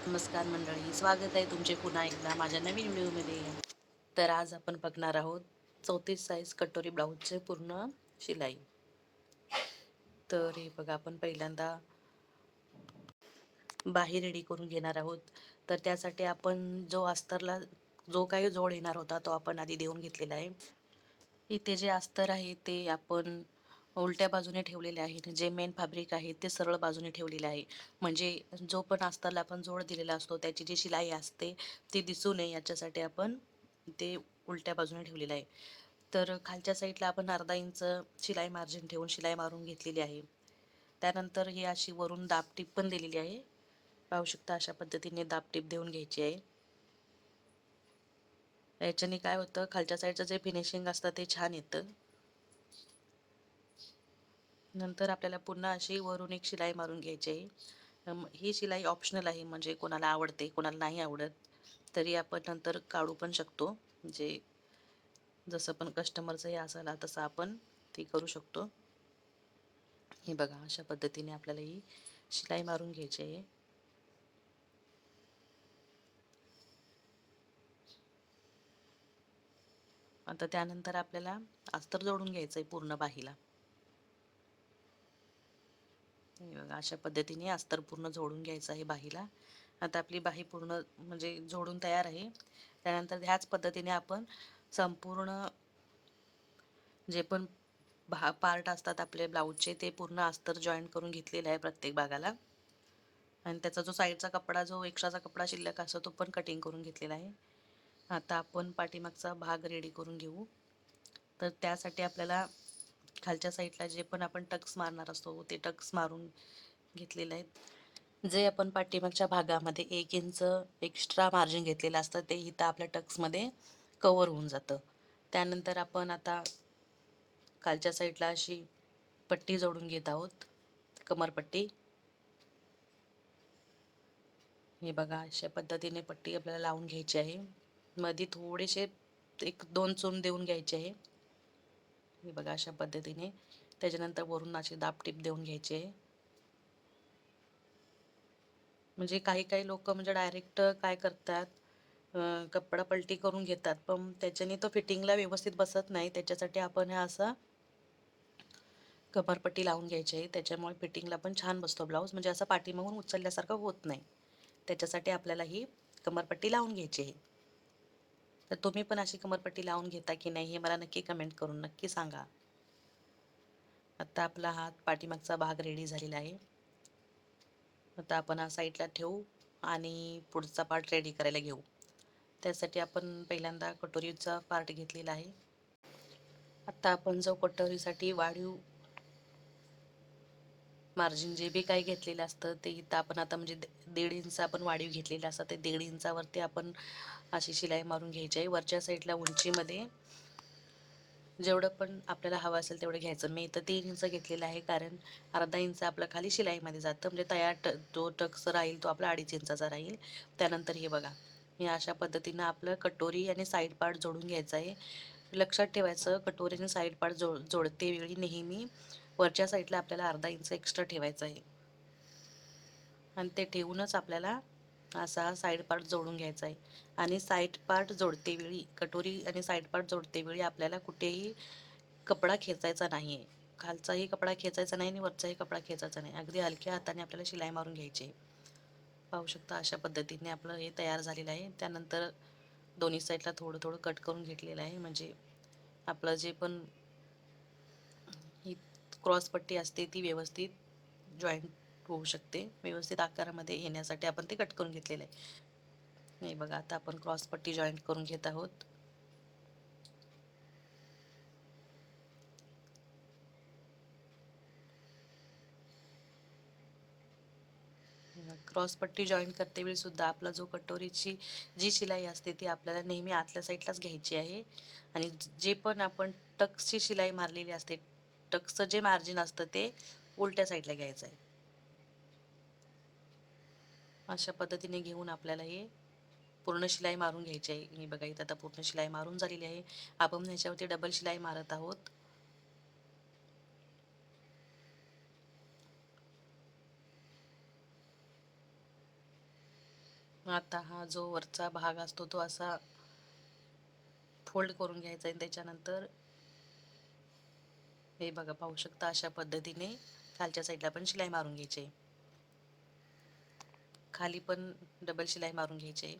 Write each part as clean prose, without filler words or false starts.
नमस्कार मंडळी, स्वागत आहे तुमचे पुन्हा एकदा माझ्या नवीन व्हिडिओमध्ये. तर आज आपण बघणार आहोत 34 साईज कटोरी ब्लाऊजचे पूर्ण शिलाई. तर हे बघा, आपण पहिल्यांदा बाही रेडी करून घेणार आहोत. तर त्यासाठी आपण जो काही जोड येणार होता तो आपण आधी देऊन घेतलेला आहे. इथे जे अस्तर आहे ते आपण उलट्या बाजूने ठेवलेले आहे. जे मेन फॅब्रिक आहे ते सरळ बाजूने ठेवलेले आहे, म्हणजे जो पण अस्तरला आपण जोड दिलेला असतो त्याची जी शिलाई असते ती दिसू नये याच्यासाठी आपण ते उलट्या बाजूने ठेवलेलं आहे. तर खालच्या साईडला आपण अर्धा इंच शिलाई मार्जिन ठेवून शिलाई मारून घेतलेली आहे. त्यानंतर ही अशी वरून दाबटीप पण दिलेली आहे. पाहू शकता, अशा पद्धतीने दाबटीप देऊन घ्यायची आहे. याच्याने काय होतं, खालच्या साईडचं जे फिनिशिंग असतं ते छान येतं. नंतर आपल्याला पुन्हा अशी वरून एक शिलाई मारून घ्यायची आहे. ही शिलाई ऑप्शनल आहे, म्हणजे कोणाला आवडते कोणाला नाही आवडत, तरी आपण नंतर काढू पण शकतो. म्हणजे जसं पण कस्टमरचं हे असेल तसं आपण ती करू शकतो. हे बघा, अशा पद्धतीने आपल्याला ही शिलाई मारून घ्यायची आहे. आता त्यानंतर आपल्याला अस्तर जोडून घ्यायचं आहे पूर्ण बाहीला. हे बघा, अशा पद्धतीने अस्तर पूर्ण जोडून घ्यायचं आहे बाहीला. आता आपली बाही पूर्ण म्हणजे जोडून तयार आहे. त्यानंतर ह्याच पद्धतीने आपण संपूर्ण जे पण पार्ट असतात आपले ब्लाऊजचे ते पूर्ण अस्तर जॉईन करून घेतलेला आहे प्रत्येक भागाला. आणि त्याचा जो साईडचा कपडा, जो एक्स्ट्राचा कपडा शिल्लक असतो तो पण कटिंग करून घेतलेला आहे. आता आपण पाठीमागचा भाग रेडी करून घेऊ. तर त्यासाठी आपल्याला खालच्या साईडला जे पण आपण टक्स मारणार असतो ते टक्स मारून घेतलेले आहेत. जे आपण पाठीमागच्या भागामध्ये 1 इंच एक्स्ट्रा मार्जिन घेतलेलं असतं ते इथं आपल्या टक्समध्ये कवर होऊन जातं. त्यानंतर आपण आता खालच्या साईडला अशी पट्टी जोडून घेत आहोत, कमरपट्टी. हे बघा, अशा पद्धतीने पट्टी आपल्याला लावून घ्यायची आहे. मध्ये थोडेसे 1-2 चून देऊन घ्यायचे आहे. हे बघा, अशा पद्धतीने. त्याच्यानंतर वरून अशी दाबटीप देऊन घ्यायची आहे. म्हणजे काही काही लोक म्हणजे डायरेक्ट काय करतात, कपडा पलटी करून घेतात, पण त्याच्याने तो फिटिंगला व्यवस्थित बसत नाही. त्याच्यासाठी आपण हे असं कमरपट्टी लावून घ्यायची आहे. त्याच्यामुळे फिटिंगला पण छान बसतो ब्लाऊज, म्हणजे असं पाठीमागून उचलल्यासारखं होत नाही. त्याच्यासाठी आपल्याला ही कमरपट्टी लावून घ्यायची आहे. तर तुम्ही पण अशी कमरपट्टी लावून घेता की नाही हे मला नक्की कमेंट करून नक्की सांगा. आता आपला हा पाठीमागचा भाग रेडी झालेला आहे. आता आपण हा साईडला ठेवू आणि पुढचा पार्ट रेडी करायला घेऊ. त्यासाठी आपण पहिल्यांदा कटोरीचा पार्ट घेतलेला आहे. आता आपण जो कटोरीसाठी वाढीव मार्जिन जे बी काही घेतलेलं असतं ते इथं आपण आता म्हणजे 1.5 इंच आपण वाढीव घेतलेलं असतं, ते 1.5 इंचावरती आपण अशी शिलाई मारून घ्यायची आहे. वरच्या साईडला उंचीमध्ये जेवढं पण आपल्याला हवं असेल तेवढं घ्यायचं. मी इथं 3 इंच घेतलेलं आहे, कारण अर्धा इंच आपलं खाली शिलाईमध्ये जातं, म्हणजे तयार जो टक्स राहील तो आपला 2.5 इंचाचा राहील. त्यानंतर हे बघा, हे अशा पद्धतीनं आपलं कटोरी आणि साईड पार्ट जोडून घ्यायचं आहे. लक्षात ठेवायचं, कटोरी आणि साईड पार्ट जोडते वेळी नेहमी वरच्या साईडला आपल्याला अर्धा इंच एक्स्ट्रा ठेवायचं आहे, आणि ते ठेवूनच आपल्याला असा साईड पार्ट जोडून घ्यायचा आहे. आणि साईड पार्ट जोडते वेळी, कटोरी आणि साईड पार्ट जोडते वेळी आपल्याला कुठेही कपडा खेचायचा नाही आहे. खालचाही कपडा खेचायचा नाही आणि वरचाही कपडा खेचायचा नाही. अगदी हलक्या हाताने आपल्याला शिलाई मारून घ्यायची आहे. पाहू शकता, अशा पद्धतीने आपलं हे तयार झालेलं आहे. त्यानंतर दोन्ही साईडला थोडं थोडं कट करून घेतलेलं आहे, म्हणजे आपलं जे पण ही क्रॉसपट्टी असते ती व्यवस्थित जॉईंट होऊ शकते. व्यवस्थित आकारामध्ये येण्यासाठी आपण ते कट करून घेतलेलं आहे. हे बघा, आता आपण क्रॉसपट्टी जॉईंट करून घेत आहोत. क्रॉसपट्टी जॉईन करते वेळी सुद्धा आपला जो कटोरीची जी शिलाई असते ती आपल्याला नेहमी आतल्या साईडलाच घ्यायची आहे. आणि जे पण आपण टक्सची शिलाई मारलेली असते, टक्सचं जे मार्जिन असतं ते उलट्या साईडला घ्यायचं आहे. अशा पद्धतीने घेऊन आपल्याला हे पूर्ण शिलाई मारून घ्यायची आहे. ही बघा, इथं आता पूर्ण शिलाई मारून झालेली आहे. आपण ह्याच्यावरती डबल शिलाई मारत आहोत. आता हा जो वरचा भाग असतो तो असा फोल्ड करून घ्यायचा आहे. त्याच्यानंतर हे बघा, पाहू शकता अशा पद्धतीने खालच्या साईडला पण शिलाई मारून घ्यायची, खाली पण डबल शिलाई मारून घ्यायची.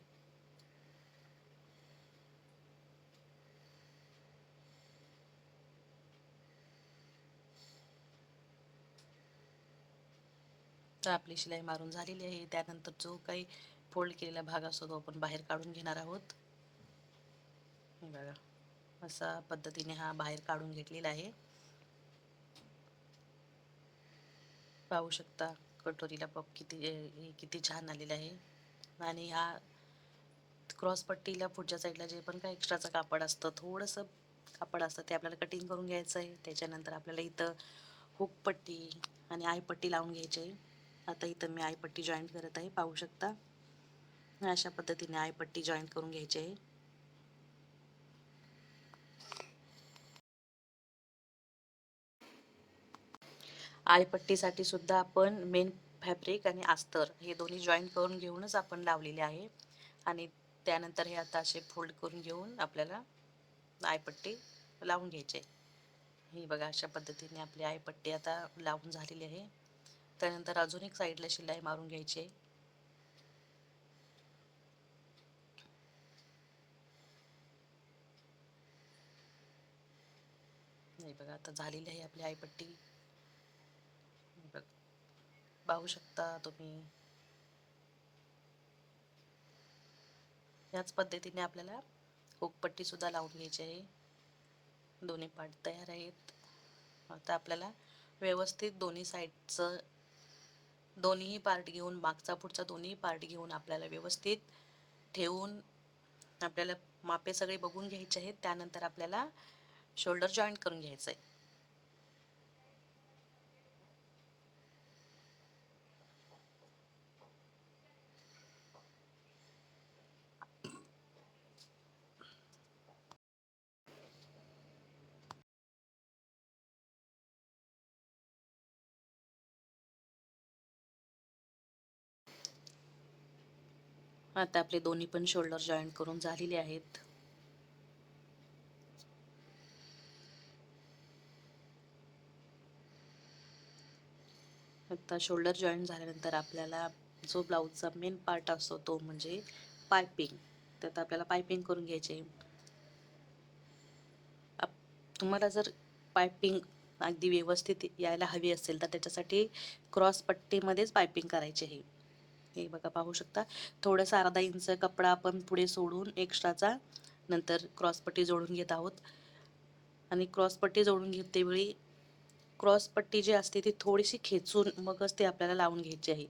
तर आपली शिलाई मारून झालेली आहे. त्यानंतर जो काही फोल्ड केलेला भाग असतो तो आपण बाहेर काढून घेणार आहोत. बघा, असा पद्धतीने हा बाहेर काढून घेतलेला आहे. पाहू शकता कटोरीला पप किती छान आलेला आहे. आणि ह्या क्रॉस पट्टीला पुढच्या साईडला जे पण काही एक्स्ट्राचं कापड असतं, थोडंसं कापड असतं, ते आपल्याला कटिंग करून घ्यायचं आहे. त्याच्यानंतर आपल्याला इथं हुक पट्टी आणि आयपट्टी लावून घ्यायची आहे. आता इथं मी आयपट्टी जॉईंट करत आहे, पाहू शकता. अशा पद्धतीने आयपट्टी जॉईंट करून घ्यायची आहे. आयपट्टीसाठी सुद्धा आपण मेन फॅब्रिक आणि अस्तर हे दोन्ही जॉईंट करून घेऊनच आपण लावलेले आहे. आणि त्यानंतर हे आता असे फोल्ड करून घेऊन आपल्याला आयपट्टी लावून घ्यायची आहे. ही बघा, अशा पद्धतीने आपली आयपट्टी आता लावून झालेली आहे. त्यानंतर अजून एक साईडला शिलाई मारून घ्यायची आहे. नाही बघा, आता झालेली आहे आपली आयपट्टी. बघ, पाहू शकता तुम्ही. याच पद्धतीने आपल्याला हुकपट्टी सुद्धा लावून घ्यायची आहे. दोन्ही पार्ट तयार आहेत. आता आपल्याला व्यवस्थित दोन्ही साईडचं दोन्ही पार्ट घेऊन, मागचा पुढचा दोन्ही पार्ट घेऊन आपल्याला व्यवस्थित ठेवून आपल्याला मापे सगळे बघून घ्यायचे आहेत. त्यानंतर आपल्याला शोल्डर जॉईंट करून घ्यायचं आहे. आता आपले दोन्ही पण शोल्डर जॉईंट करून झालेले आहेत. आता शोल्डर जॉईंट झाल्यानंतर आपल्याला जो ब्लाऊजचा मेन पार्ट असतो तो म्हणजे पायपिंग. त्यात आपल्याला पायपिंग करून घ्यायचे. तुम्हाला जर पायपिंग अगदी व्यवस्थित यायला हवी असेल तर त्याच्यासाठी क्रॉस पट्टीमध्येच पायपिंग करायची आहे. हे बघा, पाहू शकता. थोडंसं अर्धा इंच कपडा आपण पुढे सोडून एक्स्ट्राचा नंतर क्रॉसपट्टी जोडून घेत आहोत. आणि क्रॉसपट्टी जोडून घेते वेळी क्रॉसपट्टी जी असते ती थोडीशी खेचून मगच ते आपल्याला लावून घ्यायची आहे.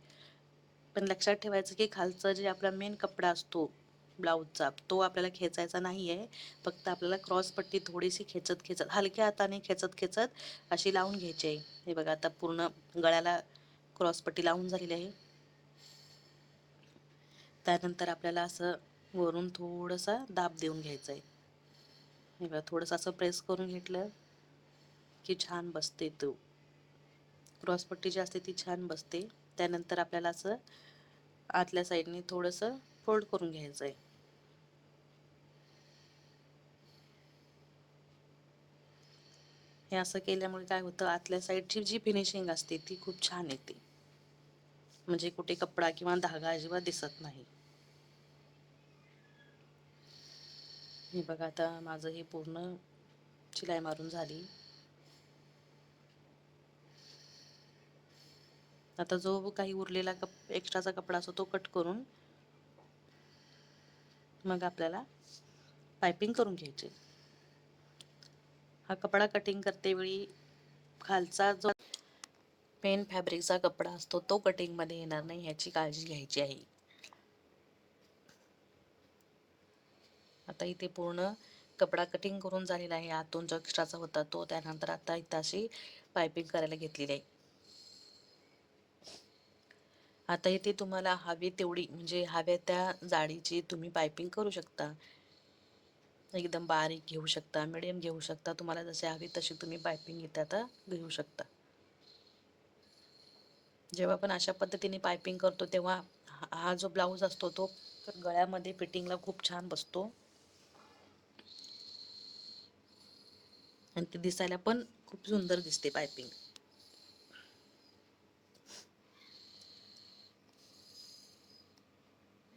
पण लक्षात ठेवायचं की खालचा जे आपला मेन कपडा असतो ब्लाऊजचा, तो आपल्याला खेचायचा नाही आहे. फक्त आपल्याला क्रॉसपट्टी थोडीशी खेचत खेचत, हलक्या हाताने खेचत खेचत अशी लावून घ्यायची आहे. हे बघा, आता पूर्ण गळ्याला क्रॉसपट्टी लावून झालेली आहे. त्यानंतर आपल्याला असं वरून थोडासा दाब देऊन घ्यायचं आहे. हे बघा, थोडंसं असं प्रेस करून घेतलं की छान बसते. तो क्रॉसपट्टी जी असते ती छान बसते. त्यानंतर आपल्याला असं आतल्या साईडने थोडंसं फोल्ड करून घ्यायचं आहे. हे असं केल्यामुळे काय होतं, आतल्या साईडची जी फिनिशिंग असते ती खूप छान येते. म्हणजे कुठे कपडा किंवा धागा अजिबात दिसत नाही. हे बघा, आता माझं हे पूर्ण शिलाई मारून झाली. आता जो काही उरलेला एक्स्ट्राचा कपडा असतो तो कट करून मग आपल्याला पायपिंग करून घ्यायची. हा कपडा कटिंग करते वेळी खालचा जो मेन फॅब्रिकचा कपडा असतो तो कटिंगमध्ये येणार नाही ह्याची काळजी घ्यायची आहे. आता इथे पूर्ण कपडा कटिंग करून झालेला आहे. आतून जो एक्स्ट्राचा होता तो. त्यानंतर आता इथं अशी पायपिंग करायला घेतलेली आहे. आता इथे तुम्हाला हवी तेवढी म्हणजे हव्या त्या जाडीची तुम्ही पायपिंग करू शकता. एकदम बारीक घेऊ शकता, मिडियम घेऊ शकता. तुम्हाला जसे हवी तशी तुम्ही पायपिंग इथे आता घेऊ शकता. जेव्हा आपण अशा पद्धतीने पायपिंग करतो तेव्हा हा जो ब्लाऊज असतो तो गळ्यामध्ये फिटिंगला खूप छान बसतो आणि ते दिसायला पण खूप सुंदर दिसते पायपिंग.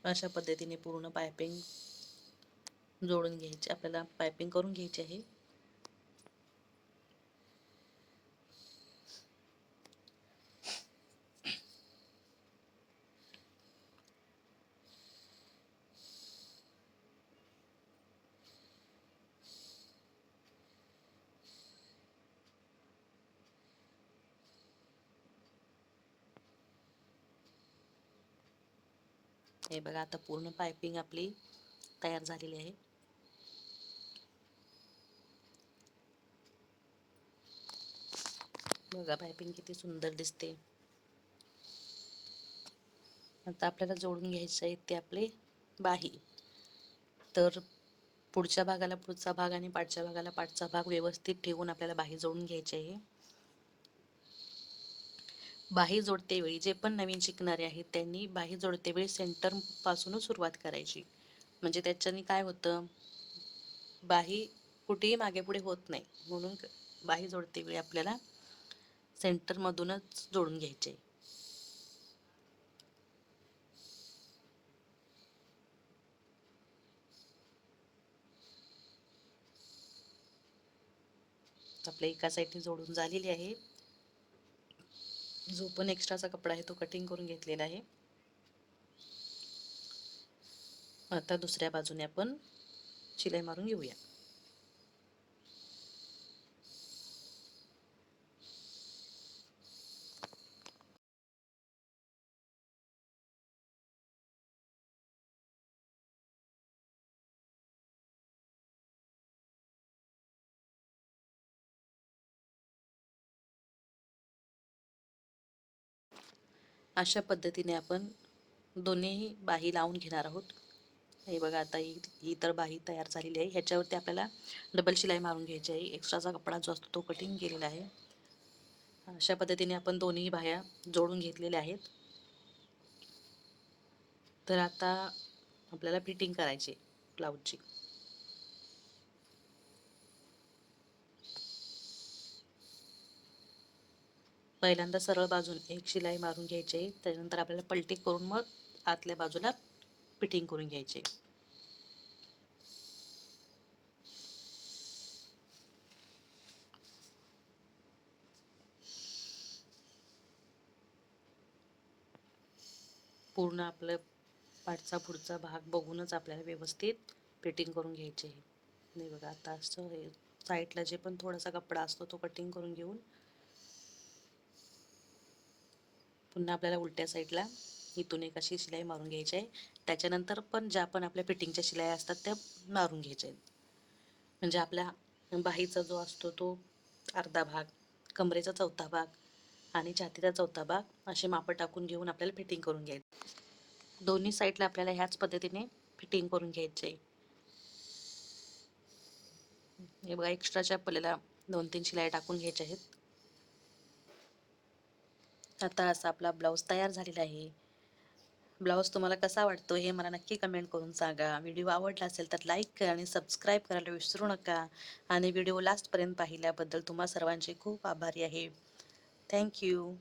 अशा पद्धतीने पूर्ण पायपिंग जोडून घ्यायची, आपल्याला पायपिंग करून घ्यायची आहे. हे बघा, आता पूर्ण पायपिंग आपली तयार झालेली आहे. बघा पायपिंग किती सुंदर दिसते. आता आपल्याला जोडून घ्यायचे आहे ते आपले बाही. तर पुढच्या भागाला पुढचा भाग आणि पाठच्या भागाला पाठचा भाग व्यवस्थित ठेवून आपल्याला बाही जोडून घ्यायची आहे. बाही जोडते वेळी जे पण नवीन शिकणारे आहेत त्यांनी बाही जोडते वेळी सेंटर पासूनच सुरुवात करायची. म्हणजे त्याच्याने काय होतं, बाही कुठेही मागे पुढे होत नाही. म्हणून बाही जोडते वेळी आपल्याला सेंटर मधूनच जोडून घ्यायचे. आपल्या एका साईडने जोडून झालेली आहे. जो पण एक्स्ट्राचा कपडा आहे तो कटिंग करून घेतलेला आहे. आता दुसऱ्या बाजूने आपण शिलाई मारून घेऊया. अशा पद्धतीने आपण दोन्ही बाही लावून घेणार आहोत. हे बघा, आता ही तर बाही तयार झालेली आहे. ह्याच्यावरती आपल्याला डबल शिलाई मारून घ्यायची आहे. एक्स्ट्राचा कपडा जो असतो तो कटिंग केलेला आहे. अशा पद्धतीने आपण दोन्ही बाह्या जोडून घेतलेल्या आहेत. तर आता आपल्याला फिटिंग करायची ब्लाऊजची. पहिल्यांदा सरळ बाजून एक शिलाई मारून घ्यायची आहे. त्यानंतर आपल्याला पलटी करून मग आतल्या बाजूला फिटिंग करून घ्यायची. पूर्ण आपलं पाठचा पुढचा भाग बघूनच आपल्याला व्यवस्थित फिटिंग करून घ्यायची आहे. नाही बघा, आता असं हे साईडला जे पण थोडासा कपडा असतो तो कटिंग करून घेऊन पुन्हा आपल्याला उलट्या साईडला इथून एक अशी शिलाई मारून घ्यायची आहे. त्याच्यानंतर पण ज्या पण आपल्या फिटिंगच्या शिलाई असतात त्या मारून घ्यायच्या आहेत. म्हणजे आपल्या बाहीचा जो असतो तो अर्धा भाग, कमरेचा चौथा भाग आणि छातीचा चौथा भाग असे मापं टाकून घेऊन आपल्याला फिटिंग करून घ्यायचं. दोन्ही साईडला आपल्याला ह्याच पद्धतीने फिटिंग करून घ्यायचे आहे. हे बघा, एक्स्ट्राच्या आपल्याला 2-3 शिलाई टाकून घ्यायच्या आहेत. आता असा आपला ब्लाऊज तयार झालेला आहे. ब्लाऊज तुम्हाला कसा वाटतो हे मला नक्की कमेंट करून सांगा. व्हिडिओ आवडला असेल तर लाईक करा आणि सबस्क्राईब करायला विसरू नका. आणि व्हिडिओ लास्टपर्यंत पाहिल्याबद्दल तुम्हा सर्वांचे खूप आभारी आहे. Thank you.